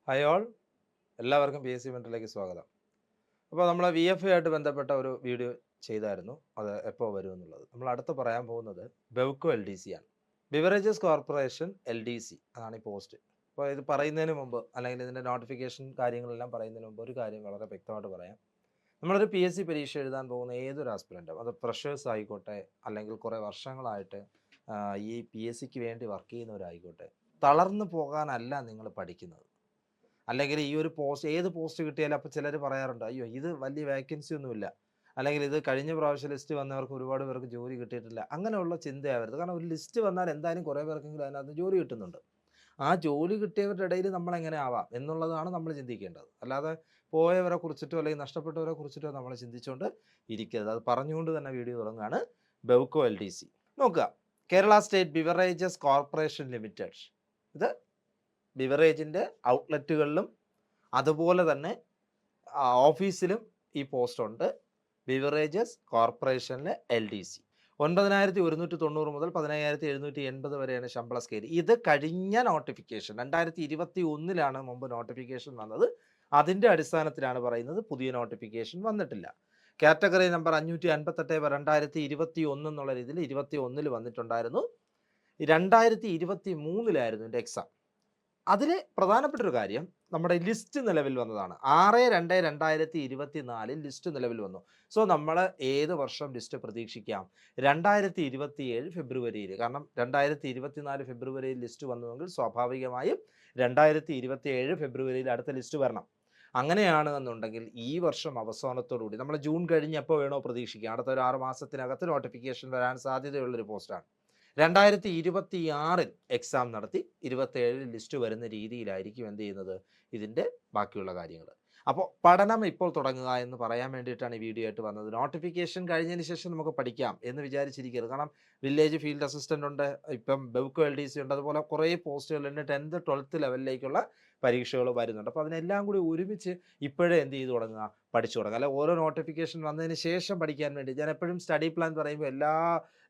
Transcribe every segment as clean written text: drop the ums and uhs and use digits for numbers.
Hi all, എല്ലാവർക്കും P S C മെൻറ്ററിലേക്ക് സ്വാഗതം. അപ്പോൾ നമ്മൾ വി എഫ് ആയിട്ട് ബന്ധപ്പെട്ട ഒരു വീഡിയോ ചെയ്തായിരുന്നു. അത് എപ്പോൾ വരും എന്നുള്ളത്. നമ്മൾ അടുത്ത് പറയാൻ പോകുന്നത് ബെവ്കോ എൽ ഡി സി ആണ്. Beverages corporation L D C അതാണ് ഈ പോസ്റ്റ്. അപ്പോൾ ഇത് പറയുന്നതിന് മുമ്പ് അല്ലെങ്കിൽ ഇതിൻ്റെ നോട്ടിഫിക്കേഷൻ കാര്യങ്ങളെല്ലാം പറയുന്നതിന് മുമ്പ് ഒരു കാര്യം വളരെ വ്യക്തമായിട്ട് പറയാം. നമ്മളൊരു പി എസ് സി പരീക്ഷ എഴുതാൻ പോകുന്ന ഏതൊരു ആസ്പിരൻറ്റും, അത് ഫ്രഷേഴ്സ് ആയിക്കോട്ടെ അല്ലെങ്കിൽ കുറേ വർഷങ്ങളായിട്ട് ഈ പി എസ് സിക്ക് വേണ്ടി വർക്ക് ചെയ്യുന്നവരായിക്കോട്ടെ, തളർന്നു പോകാനല്ല നിങ്ങൾ പഠിക്കുന്നത്. അല്ലെങ്കിൽ ഈ ഒരു പോസ്റ്റ് ഏത് പോസ്റ്റ് കിട്ടിയാലും അപ്പോൾ ചിലർ പറയാറുണ്ട്, അയ്യോ ഇത് വലിയ വേക്കൻസി ഒന്നുമില്ല, അല്ലെങ്കിൽ ഇത് കഴിഞ്ഞ പ്രാവശ്യം ലിസ്റ്റ് വന്നവർക്ക് ഒരുപാട് പേർക്ക് ജോലി കിട്ടിയിട്ടില്ല. അങ്ങനെയുള്ള ചിന്തയാവരുത്. കാരണം ഒരു ലിസ്റ്റ് വന്നാൽ എന്തായാലും കുറേ പേർക്കെങ്കിലും അതിനകത്ത് ജോലി കിട്ടുന്നുണ്ട്. ആ ജോലി കിട്ടിയവരുടെ ഇടയിൽ നമ്മൾ എങ്ങനെ ആവാം എന്നുള്ളതാണ് നമ്മൾ ചിന്തിക്കേണ്ടത്. അല്ലാതെ പോയവരെ കുറിച്ചിട്ടോ അല്ലെങ്കിൽ നഷ്ടപ്പെട്ടവരെ കുറിച്ചിട്ടോ നമ്മൾ ചിന്തിച്ചുകൊണ്ട് ഇരിക്കരുത്. അത് പറഞ്ഞുകൊണ്ട് തന്നെ വീഡിയോ തുടങ്ങുകയാണ്. ബെവ്കോ എൽ ഡി സി നോക്കുക. Kerala state beverages corporation limited. ഇത് ബിവറേജിൻ്റെ ഔട്ട്ലെറ്റുകളിലും അതുപോലെ തന്നെ ഓഫീസിലും ഈ പോസ്റ്റുണ്ട്. ബിവറേജസ് കോർപ്പറേഷനിലെ എൽ ഡി സി 9190 മുതൽ 10780 വരെയാണ് ശമ്പള സ്കെയിൽ. ഇത് കഴിഞ്ഞ നോട്ടിഫിക്കേഷൻ 2021 മുമ്പ് നോട്ടിഫിക്കേഷൻ വന്നത്. അതിൻ്റെ അടിസ്ഥാനത്തിലാണ് പറയുന്നത്. പുതിയ നോട്ടിഫിക്കേഷൻ വന്നിട്ടില്ല. കാറ്റഗറി നമ്പർ 558 2021 എന്നുള്ള രീതിയിൽ 2021 വന്നിട്ടുണ്ടായിരുന്നു. 2023 എൻ്റെ എക്സാം. അതിൽ പ്രധാനപ്പെട്ടൊരു കാര്യം, നമ്മുടെ ലിസ്റ്റ് നിലവിൽ വന്നതാണ്. 6/2/2024 ലിസ്റ്റ് നിലവിൽ വന്നു. സോ നമ്മൾ ഏത് വർഷം ലിസ്റ്റ് പ്രതീക്ഷിക്കാം? 2027 ഫെബ്രുവരിയിൽ. കാരണം 2024 ഫെബ്രുവരിയിൽ ലിസ്റ്റ് വന്നുവെങ്കിൽ സ്വാഭാവികമായും 2027 ഫെബ്രുവരിയിൽ അടുത്ത ലിസ്റ്റ് വരണം. അങ്ങനെയാണ് എന്നുണ്ടെങ്കിൽ ഈ വർഷം അവസാനത്തോടുകൂടി നമ്മൾ ജൂൺ കഴിഞ്ഞ് എപ്പോൾ വേണോ പ്രതീക്ഷിക്കാം. അടുത്ത ഒരു 6 മാസത്തിനകത്ത് നോട്ടിഫിക്കേഷൻ വരാൻ സാധ്യതയുള്ളൊരു പോസ്റ്റാണ്. 2026 എക്സാം നടത്തി 27 ലിസ്റ്റ് വരുന്ന രീതിയിലായിരിക്കും എന്ത് ചെയ്യുന്നത്, ഇതിൻ്റെ ബാക്കിയുള്ള കാര്യങ്ങൾ. അപ്പോൾ പഠനം ഇപ്പോൾ തുടങ്ങുക എന്ന് പറയാൻ വേണ്ടിയിട്ടാണ് ഈ വീഡിയോ ആയിട്ട് വന്നത്. നോട്ടിഫിക്കേഷൻ കഴിഞ്ഞതിന് ശേഷം നമുക്ക് പഠിക്കാം എന്ന് വിചാരിച്ചിരിക്കരുത്. കാരണം വില്ലേജ് ഫീൽഡ് അസിസ്റ്റൻ്റ് ഉണ്ട്, ഇപ്പം ബെവ്കോ എൽ ഡി സി ഉണ്ട്, അതുപോലെ കുറേ പോസ്റ്റുകളുണ്ട്. 10th 12th ലെവലിലേക്കുള്ള പരീക്ഷകൾ വരുന്നുണ്ട്. അപ്പോൾ അതിനെല്ലാം കൂടി ഒരുമിച്ച് ഇപ്പോഴേ എന്ത് ചെയ്ത് തുടങ്ങുക, പഠിച്ചു തുടങ്ങുക. അല്ല ഓരോ നോട്ടിഫിക്കേഷൻ വന്നതിന് ശേഷം പഠിക്കാൻ വേണ്ടി ഞാൻ എപ്പോഴും സ്റ്റഡി പ്ലാൻ പറയുമ്പോൾ എല്ലാ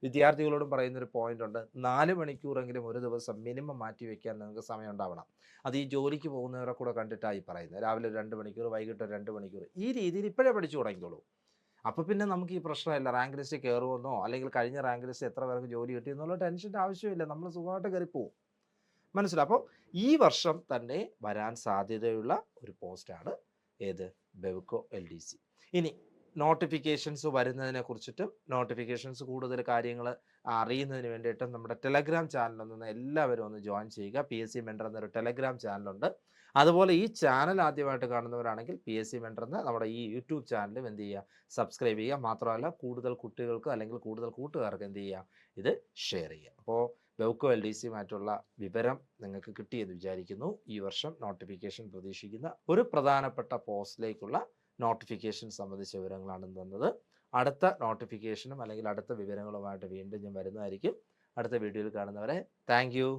വിദ്യാർത്ഥികളോടും പറയുന്നൊരു പോയിന്റ് ഉണ്ട്. 4 മണിക്കൂറെങ്കിലും ഒരു ദിവസം മിനിമം മാറ്റി വയ്ക്കാൻ നിങ്ങൾക്ക് സമയം ഉണ്ടാവണം. അത് ഈ ജോലിക്ക് പോകുന്നവരെ കൂടെ കണ്ടിട്ടായി പറയുന്നത്. രാവിലെ 2 മണിക്കൂർ, വൈകിട്ട് 2 മണിക്കൂർ, ഈ രീതിയിൽ ഇപ്പോഴേ പഠിച്ചു തുടങ്ങിക്കോളൂ. അപ്പോൾ പിന്നെ നമുക്ക് ഈ പ്രശ്നമില്ല. റാങ്ക് ലിസ്റ്റ് കയറുമെന്നോ അല്ലെങ്കിൽ കഴിഞ്ഞ റാങ്ക് ലിസ്റ്റ് എത്ര പേർക്ക് ജോലി കിട്ടിയെന്നുള്ള ടെൻഷൻ്റെ ആവശ്യമില്ല. നമ്മൾ സുഖമായിട്ട് കയറിപ്പോവും. മനസ്സിലാവും. അപ്പോൾ ഈ വർഷം തന്നെ വരാൻ സാധ്യതയുള്ള ഒരു പോസ്റ്റാണ് ഏത്, ബെവ്കോ എൽ ഡി സി. ഇനി നോട്ടിഫിക്കേഷൻസ് വരുന്നതിനെ കുറിച്ചിട്ടും നോട്ടിഫിക്കേഷൻസ് കൂടുതൽ കാര്യങ്ങൾ അറിയുന്നതിന് വേണ്ടിയിട്ടും നമ്മുടെ ടെലഗ്രാം ചാനലൊന്ന് എല്ലാവരും ഒന്ന് ജോയിൻ ചെയ്യുക. പി എസ് സി മെൻറ്റർ എന്നൊരു ടെലഗ്രാം ചാനലുണ്ട്. അതുപോലെ ഈ ചാനൽ ആദ്യമായിട്ട് കാണുന്നവരാണെങ്കിൽ പി എസ് സി മെൻറ്റർ എന്ന നമ്മുടെ ഈ യൂട്യൂബ് ചാനലും എന്ത് ചെയ്യുക, സബ്സ്ക്രൈബ് ചെയ്യുക. മാത്രമല്ല കൂടുതൽ കുട്ടികൾക്ക് അല്ലെങ്കിൽ കൂടുതൽ കൂട്ടുകാർക്ക് എന്ത് ചെയ്യുക, ഇത് ഷെയർ ചെയ്യുക. അപ്പോൾ ബെവ്കോ എൽ ഡി സിയുമായിട്ടുള്ള വിവരം നിങ്ങൾക്ക് കിട്ടിയെന്ന് വിചാരിക്കുന്നു. ഈ വർഷം നോട്ടിഫിക്കേഷൻ പ്രതീക്ഷിക്കുന്ന ഒരു പ്രധാനപ്പെട്ട പോസ്റ്റിലേക്കുള്ള നോട്ടിഫിക്കേഷൻ സംബന്ധിച്ച വിവരങ്ങളാണ് തന്നത്. അടുത്ത നോട്ടിഫിക്കേഷനും അല്ലെങ്കിൽ അടുത്ത വിവരങ്ങളുമായിട്ട് വീണ്ടും ഞാൻ വരുന്നതായിരിക്കും. അടുത്ത വീഡിയോയിൽ കാണുന്നവരെ താങ്ക് യു.